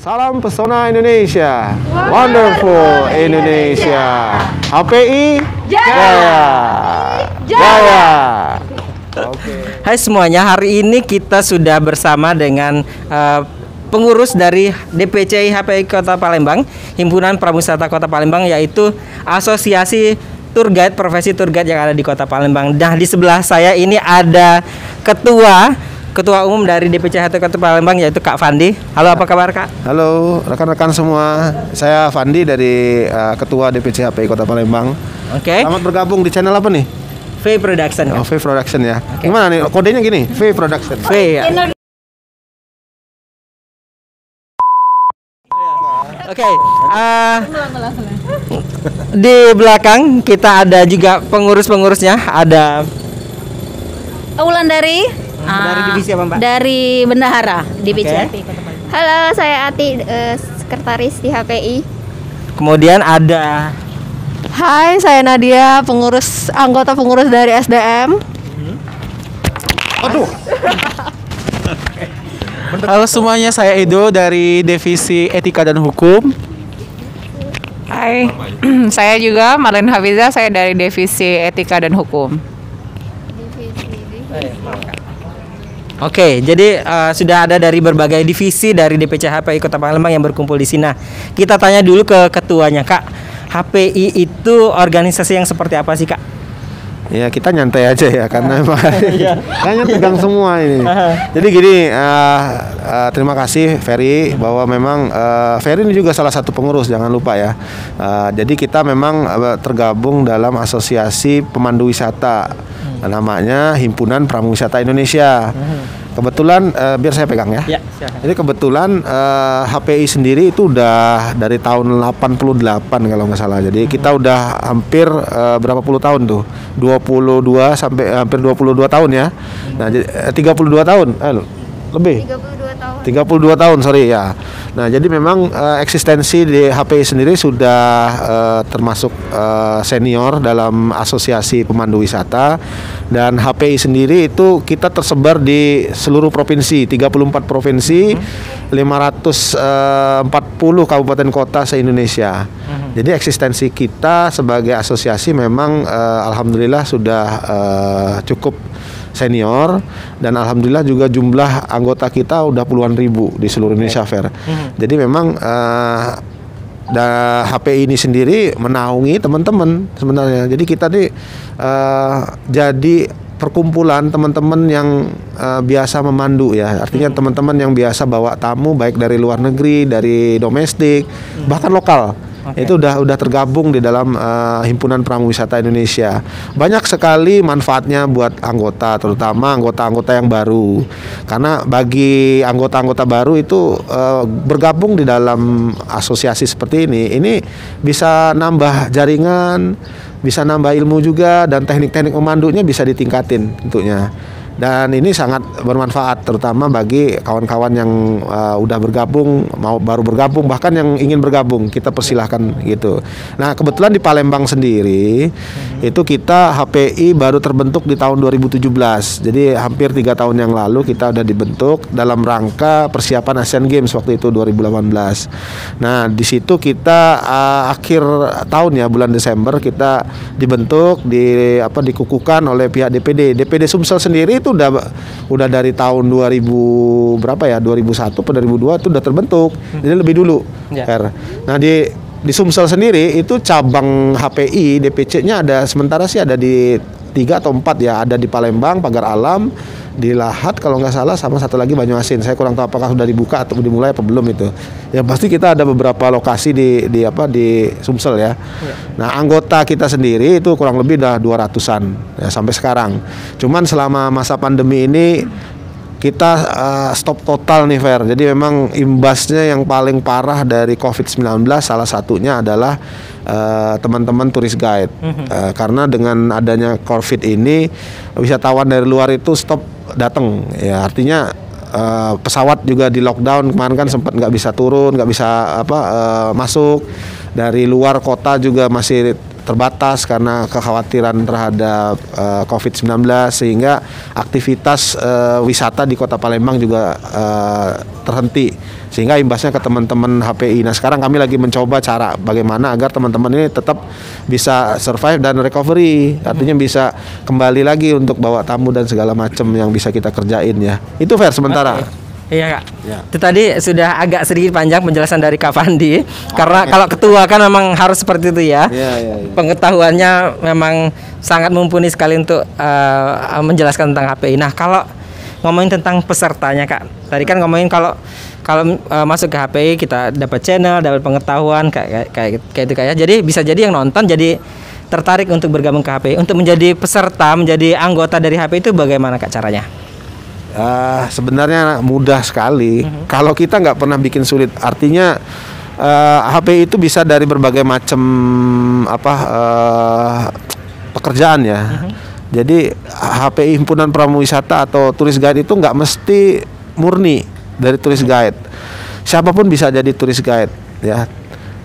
Salam pesona Indonesia, wonderful Indonesia, HPI Jaya, Jaya. Hai semuanya, hari ini kita sudah bersama dengan pengurus dari DPC HPI Kota Palembang, Himpunan Prawisata Kota Palembang, yaitu Asosiasi Tour Guide, profesi tour guide yang ada di Kota Palembang. Nah, di sebelah saya ini ada Ketua Umum dari DPC HPI Kota Palembang, yaitu Kak Fandi. Halo, apa kabar Kak? Halo rekan-rekan semua, saya Fandi dari Ketua DPC HPI Kota Palembang. Oke. Selamat bergabung di channel apa nih? V Production. V Production ya. Gimana nih kodenya gini? V Production. V ya. Oke. Di belakang kita ada juga pengurus-pengurusnya. Ada Wulandari. dari divisi apa Mbak? Dari Bendahara di Oke. BCHPI Kota Palembang. Halo, saya Ati, sekretaris di HPI. Kemudian ada Hai, saya Nadia, anggota pengurus dari SDM. Aduh. Halo semuanya, saya Edo dari Divisi Etika dan Hukum. Hai, saya juga Marlene Hafiza, saya dari Divisi Etika dan Hukum. Oke, jadi sudah ada dari berbagai divisi dari DPC HPI Kota Palembang yang berkumpul di sini. Nah, kita tanya dulu ke ketuanya, Kak. HPI itu organisasi yang seperti apa sih, Kak? Ya kita nyantai aja ya karena emang kayaknya tegang semua ini. Jadi gini, terima kasih Ferry bahwa memang Ferry ini juga salah satu pengurus, jangan lupa ya. Jadi kita memang tergabung dalam asosiasi pemandu wisata, namanya Himpunan Pramuwisata Indonesia. Kebetulan biar saya pegang ya. Ya, silakan. Jadi kebetulan HPI sendiri itu udah dari tahun 88 kalau nggak salah. Jadi kita udah hampir berapa puluh tahun tuh? 22 sampai hampir 22 tahun ya. Nah, 32 tahun. Lebih. 32 tahun, sorry ya. Nah, jadi memang eksistensi di HPI sendiri sudah termasuk senior dalam asosiasi pemandu wisata, dan HPI sendiri itu kita tersebar di seluruh provinsi, 34 provinsi, 540 kabupaten kota se-Indonesia. Jadi eksistensi kita sebagai asosiasi memang alhamdulillah sudah cukup senior, dan alhamdulillah juga jumlah anggota kita udah puluhan ribu di seluruh Indonesia, Fer. Jadi memang HPI ini sendiri menaungi teman-teman sebenarnya. Jadi kita nih jadi perkumpulan teman-teman yang biasa memandu ya. Artinya teman-teman yang biasa bawa tamu baik dari luar negeri, dari domestik, bahkan lokal. Itu udah tergabung di dalam Himpunan Pramuwisata Indonesia. Banyak sekali manfaatnya buat anggota, terutama anggota-anggota yang baru. Karena bagi anggota-anggota baru itu bergabung di dalam asosiasi seperti ini bisa nambah jaringan, bisa nambah ilmu juga, dan teknik-teknik memandunya bisa ditingkatin tentunya. Dan ini sangat bermanfaat terutama bagi kawan-kawan yang udah bergabung, mau baru bergabung, bahkan yang ingin bergabung, kita persilahkan gitu. Nah, kebetulan di Palembang sendiri itu kita HPI baru terbentuk di tahun 2017. Jadi hampir 3 tahun yang lalu kita udah dibentuk dalam rangka persiapan Asian Games waktu itu 2018. Nah, di situ kita akhir tahun ya, bulan Desember kita dibentuk, dikukuhkan oleh pihak DPD Sumsel sendiri. Itu udah dari tahun 2000 berapa ya, 2001 atau 2002 itu udah terbentuk. Jadi lebih dulu. Nah, di Sumsel sendiri itu cabang HPI DPC-nya ada, sementara sih ada di 3 atau 4 ya. Ada di Palembang, Pagar Alam, di Lahat kalau nggak salah, sama satu lagi Banyuasin. Saya kurang tahu apakah sudah dibuka atau dimulai apa belum itu. Ya pasti kita ada beberapa lokasi di Sumsel ya. Nah, anggota kita sendiri itu kurang lebih udah 200-an ya sampai sekarang. Cuman selama masa pandemi ini kita stop total nih, Fer. Jadi memang imbasnya yang paling parah dari COVID-19 salah satunya adalah teman-teman turis guide. Karena dengan adanya COVID ini wisatawan dari luar itu stop datang ya, artinya pesawat juga di lockdown kemarin kan, sempat nggak bisa turun, nggak bisa masuk. Dari luar kota juga masih terbatas karena kekhawatiran terhadap COVID-19, sehingga aktivitas wisata di Kota Palembang juga terhenti, sehingga imbasnya ke teman-teman HPI. Nah, sekarang kami lagi mencoba cara bagaimana agar teman-teman ini tetap bisa survive dan recovery, artinya bisa kembali lagi untuk bawa tamu dan segala macam yang bisa kita kerjain ya. Itu fair sementara. Oke. Iya Kak. Ya. Itu tadi sudah agak sedikit panjang penjelasan dari Kak Fandi. Karena kalau ketua kan memang harus seperti itu ya. Iya. Pengetahuannya memang sangat mumpuni sekali untuk menjelaskan tentang HPI. Nah, kalau ngomongin tentang pesertanya Kak, tadi kan ngomongin kalau masuk ke HPI kita dapat channel, dapat pengetahuan kayak itu kayak. Jadi bisa jadi yang nonton jadi tertarik untuk bergabung ke HPI. Untuk menjadi peserta, menjadi anggota dari HPI itu bagaimana Kak caranya? Sebenarnya mudah sekali. Kalau kita nggak pernah bikin sulit, artinya HPI itu bisa dari berbagai macam pekerjaan ya. Jadi HPI Himpunan Pramuwisata atau Turis Guide itu nggak mesti murni dari turis guide. Siapapun bisa jadi turis guide ya.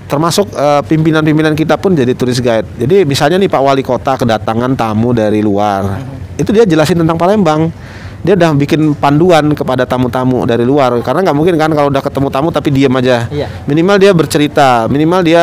Termasuk pimpinan-pimpinan kita pun jadi turis guide. Jadi misalnya nih Pak Wali Kota kedatangan tamu dari luar, itu dia jelasin tentang Palembang. Dia udah bikin panduan kepada tamu-tamu dari luar, karena nggak mungkin kan kalau udah ketemu tamu tapi diam aja. Iya. Minimal dia bercerita, minimal dia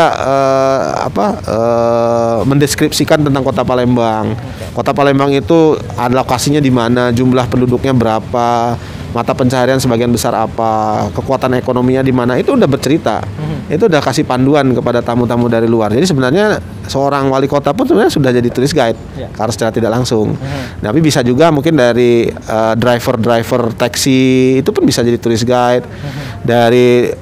mendeskripsikan tentang Kota Palembang. Kota Palembang itu lokasinya di mana, jumlah penduduknya berapa, mata pencaharian sebagian besar apa, kekuatan ekonominya di mana, itu udah bercerita. Itu udah kasih panduan kepada tamu-tamu dari luar. Jadi sebenarnya seorang wali kota pun sebenarnya sudah jadi tourist guide, karena secara tidak langsung. Tapi bisa juga mungkin dari driver taksi itu pun bisa jadi tourist guide. Dari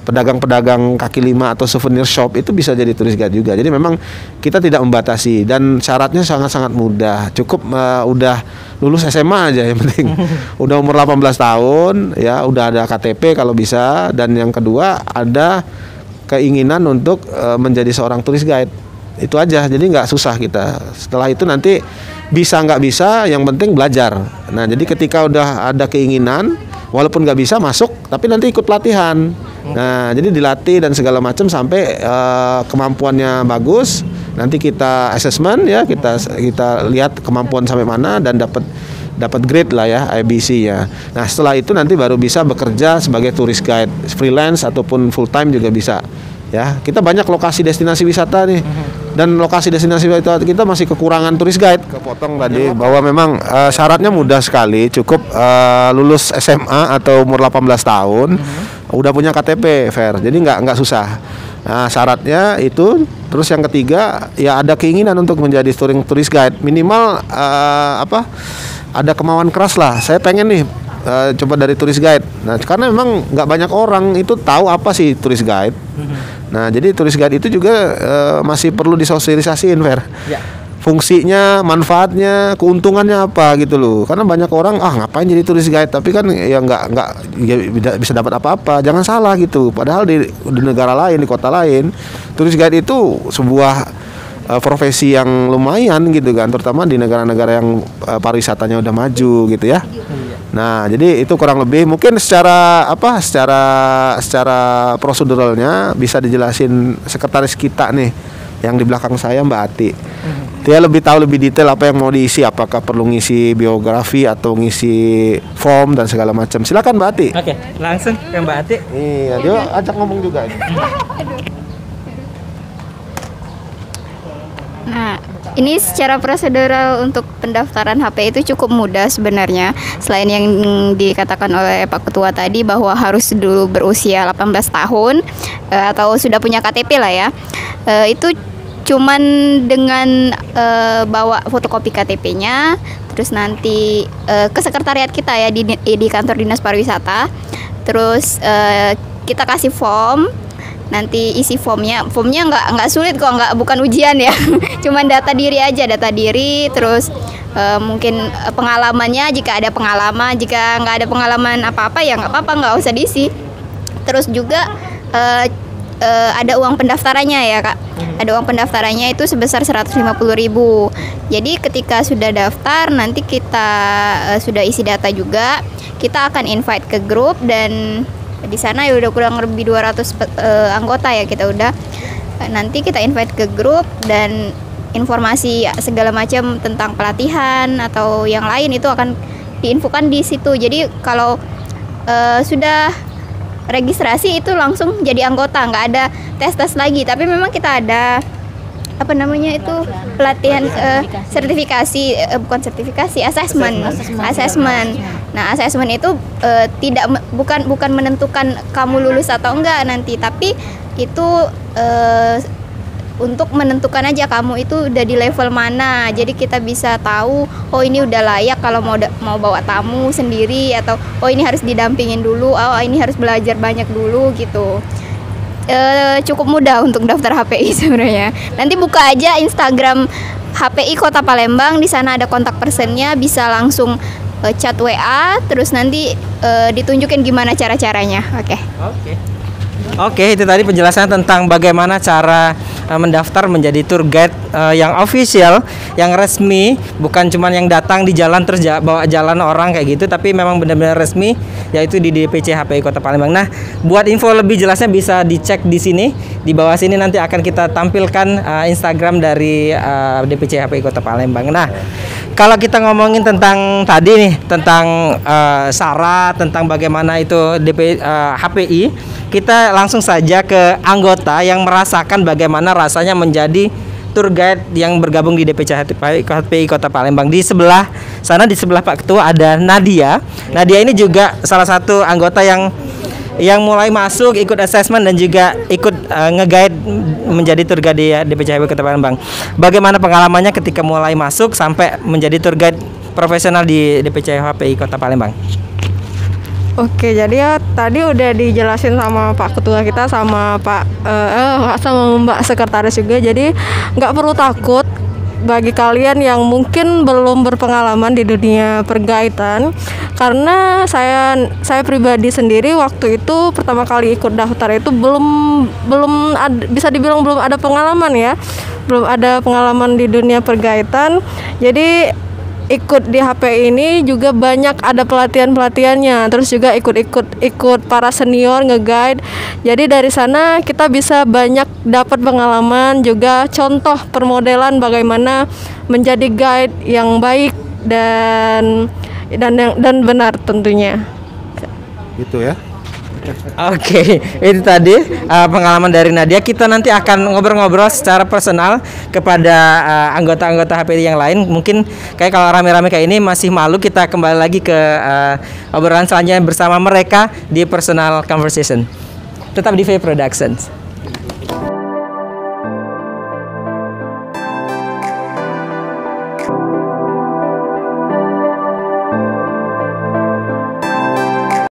pedagang-pedagang kaki lima atau souvenir shop itu bisa jadi tourist guide juga. Jadi memang kita tidak membatasi dan syaratnya sangat-sangat mudah. Cukup udah lulus SMA aja yang penting. Udah umur 18 tahun ya, udah ada KTP kalau bisa, dan yang kedua ada keinginan untuk menjadi seorang tourist guide. Itu aja, jadi nggak susah kita. Setelah itu nanti bisa nggak bisa, yang penting belajar. Nah, jadi ketika udah ada keinginan, walaupun nggak bisa masuk, tapi nanti ikut pelatihan. Nah, jadi dilatih dan segala macam sampai kemampuannya bagus. Nanti kita assessment ya, kita lihat kemampuan sampai mana dan dapat grade lah ya, IBC ya. Nah, setelah itu nanti baru bisa bekerja sebagai tourist guide, freelance ataupun full time juga bisa. Ya, kita banyak lokasi destinasi wisata nih. Dan lokasi destinasi wisata kita masih kekurangan tourist guide. Kepotong tadi bahwa memang syaratnya mudah sekali, cukup lulus SMA atau umur 18 tahun, udah punya KTP, fair. Jadi nggak susah. Nah, syaratnya itu. Terus yang ketiga ya ada keinginan untuk menjadi tourist guide, minimal ada kemauan keras lah. Saya pengen nih coba dari tourist guide. Nah, karena memang nggak banyak orang itu tahu apa sih tourist guide. Nah, jadi tourist guide itu juga masih perlu disosialisasiin, Fer. Ya. Fungsinya, manfaatnya, keuntungannya apa gitu loh. Karena banyak orang ngapain jadi tourist guide, tapi kan ya nggak bisa dapat apa-apa. Jangan salah gitu. Padahal di negara lain, di kota lain, tourist guide itu sebuah profesi yang lumayan gitu kan, terutama di negara-negara yang pariwisatanya udah maju gitu ya. Nah, jadi itu kurang lebih mungkin secara proseduralnya bisa dijelasin sekretaris kita nih yang di belakang saya, Mbak Ati. Dia lebih tahu lebih detail apa yang mau diisi, apakah perlu ngisi biografi atau ngisi form dan segala macam. Silakan Mbak Ati. Oke, langsung ke Mbak Ati. Iya, dia ajak ngomong juga. Nah, ini secara prosedural untuk pendaftaran HPI itu cukup mudah sebenarnya. Selain yang dikatakan oleh Pak Ketua tadi bahwa harus dulu berusia 18 tahun atau sudah punya KTP lah ya. Itu cuman dengan bawa fotokopi KTP-nya, terus nanti ke sekretariat kita ya di kantor Dinas Pariwisata. Terus kita kasih form. Nanti isi formnya nggak sulit kok, bukan ujian ya. Cuman data diri aja, terus mungkin pengalamannya jika ada pengalaman, jika nggak ada pengalaman apa-apa ya nggak apa-apa, nggak usah diisi. Terus juga ada uang pendaftarannya ya Kak. Ada uang pendaftarannya itu sebesar 150.000. Jadi ketika sudah daftar, nanti kita sudah isi data juga, kita akan invite ke grup, dan di sana ya udah kurang lebih 200 anggota ya kita udah. nanti kita invite ke grup dan informasi segala macam tentang pelatihan atau yang lain itu akan diinfokan di situ. Jadi kalau sudah registrasi itu langsung jadi anggota, nggak ada tes lagi. Tapi memang kita ada pelatihan sertifikasi, bukan sertifikasi, assessment. Nah, assessment itu bukan menentukan kamu lulus atau enggak nanti, tapi itu untuk menentukan aja kamu itu udah di level mana. Jadi kita bisa tahu, oh ini udah layak kalau mau bawa tamu sendiri, atau oh ini harus didampingin dulu, oh ini harus belajar banyak dulu gitu. Cukup mudah untuk daftar HPI sebenarnya. Nanti buka aja Instagram HPI Kota Palembang, di sana ada kontak personnya, bisa langsung chat WA, terus nanti ditunjukin gimana cara-caranya. Oke, itu tadi penjelasan tentang bagaimana cara mendaftar menjadi tour guide yang official, yang resmi, bukan cuma yang datang di jalan terus bawa jalan orang kayak gitu, tapi memang benar-benar resmi, yaitu di DPC HPI Kota Palembang. Nah, buat info lebih jelasnya bisa dicek di sini, di bawah sini nanti akan kita tampilkan Instagram dari DPC HPI Kota Palembang. Nah, kalau kita ngomongin tentang tadi nih, tentang syarat, tentang bagaimana itu HPI, kita langsung saja ke anggota yang merasakan bagaimana rasanya menjadi tour guide yang bergabung di DPC HPI Kota Palembang. Di sebelah sana, di sebelah Pak Ketua, ada Nadia. Nadia ini juga salah satu anggota yang mulai masuk, ikut assessment dan juga ikut nge-guide menjadi tour guide di DPC HPI Kota Palembang. Bagaimana pengalamannya ketika mulai masuk sampai menjadi tour guide profesional di DPC HPI Kota Palembang? Oke, jadi ya tadi udah dijelasin sama Pak Ketua kita, sama sama Mbak Sekretaris juga. Jadi nggak perlu takut bagi kalian yang mungkin belum berpengalaman di dunia perguidean, karena saya pribadi sendiri waktu itu pertama kali ikut daftar itu bisa dibilang belum ada pengalaman ya, belum ada pengalaman di dunia perguidean. Jadi ikut di HPI ini juga banyak ada pelatihannya, terus juga ikut para senior nge-guide. Jadi dari sana kita bisa banyak dapat pengalaman, juga contoh permodelan bagaimana menjadi guide yang baik dan benar tentunya. Gitu ya. Oke, itu tadi pengalaman dari Nadia. Kita nanti akan ngobrol-ngobrol secara personal kepada anggota-anggota HPI yang lain. Mungkin kayak kalau rame-rame kayak ini masih malu, kita kembali lagi ke obrolan selanjutnya bersama mereka di personal conversation. Tetap di V Productions.